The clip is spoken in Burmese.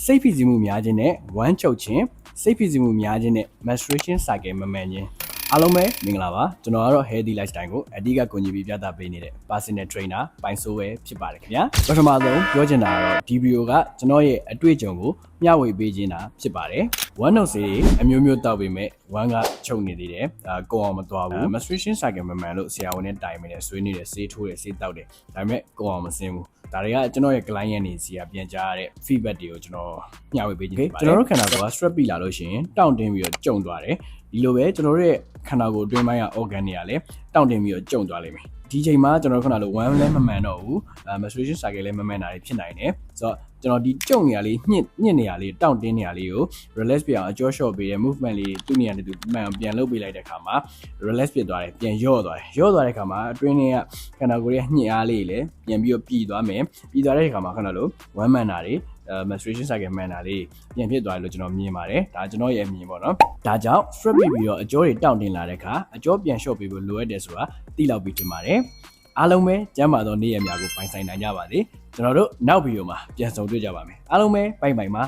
စိတ်ဖိစီးမှုများခြင်းနဲ့ဝမ်းချုပ်ခြင်းစိတ်ဖိစီးမှုများခြင်းနဲ့ menstruation cycle မမှန်ခြင်းအားလုံးပဲမင်္ဂလာပါကျွန်တော်ကတော့ healthy lifestyle ကိုအဓိကကူညီပေးပြသပေးနေတဲ့ personal trainer ပိုင်ဆိုးပဲဖြစ်ပါတယ်ခင်ဗျာပထမဆုံးပြောချင်တာကတော့ဒီဗီဒီယိုကကျွန်တော်ရဲ့အတွေ့အကြုံကိုမျှဝေပေးခြင်းတာဖြစ်ပါတယ်ဝမ်းနှုတ်ဆေးအမျိုးမျိုးတောက်ပေမဲ့ဝမ်းကချုပ်နေသေးတယ်ကိုအောင်မသွားဘူး menstruation cycle မမှန်လို့ဆရာဝန်နဲ့တိုင်နေတယ်ဆွေးနေတယ်ဆေးထိုးတယ်ဆေးတောက်တယ်ဒါပေမဲ့ကိုအောင်မစင်းဘူးဒါတွေကကျွန်တော်ရဲ့ client တွေစီကပြန်ကြားရတဲ့ feedback တွေကိုကျွန်တော်မျှဝေပေးခြင်းပါတယ်ကျွန်တော်တို့ခန္ဓာကိုယ်က stress ပြီးလာလို့ရှိရင်တောင့်တင်းပြီးတော့ကျုံသွားတယ်ဒီလိုပဲကျွန်တော်တို့ရဲ့ခန္ဓာကိုယ်အတွင်းပိုင်းက organ တွေကလည်းတောင့်တင်းပြီးတော့ကျုံသွားလိမ့်မယ်ဒီချိန်မှာကျွန်တော်ခဏလို့ one လည်းမမှန်တော့ဘူးmenstruation cycle လည်းမမှန်တာတွေဖြစ်နိုင်တယ်ဆိုတော့ကျွန်တော်ဒီကျုံနေရလေးညှစ်နေရလေးတောင့်တင်းနေရလေးကို relax ပြအောင်အကျော် short ပေးတဲ့ movement လေးသူ့နေရာနဲ့သူမှန်အောင်ပြန်လုပ်ပေးလိုက်တဲ့အခါမှာ relax ဖြစ်သွားတယ်ပြန်ရော့သွားတဲ့အခါမှာအတွင်းထဲကခန္ဓာကိုယ်ရဲ့ညှစ်အားလေးလည်းပြန်ပြီးတော့ပြည်သွားမယ်ပြည်သွားတဲ့အခါမှာခဏလို့ one မှန်တာတွေmenstruation cycle မှန်တာလေးပြန်ဖြစ်သွားတယ်လို့ကျွန်တော်မြင်ပါတယ်ဒါကျွန်တော်ရဲ့အမြင်ပေါ့နော်ဒါကြောင့် stress ပြီးတော့အကျော်တွေတောင့်တင်းလာတဲ့အခါအကျော်ပြန် short ပေးဖို့လိုအပ်တယ်ဆိုတာသိလောက်ပြီးတင်ပါတယ်အားလုံးပဲကျမ်းမာသောနေ့ရက်များကိုပိုင်ဆိုင်နိုင်ကြပါစေကျွန်တော်တို့နောက်ဗီဒီယိုမှာပြန်ဆုံတွေ့ကြပါမယ်အားလုံးပဲပိုင်ပါ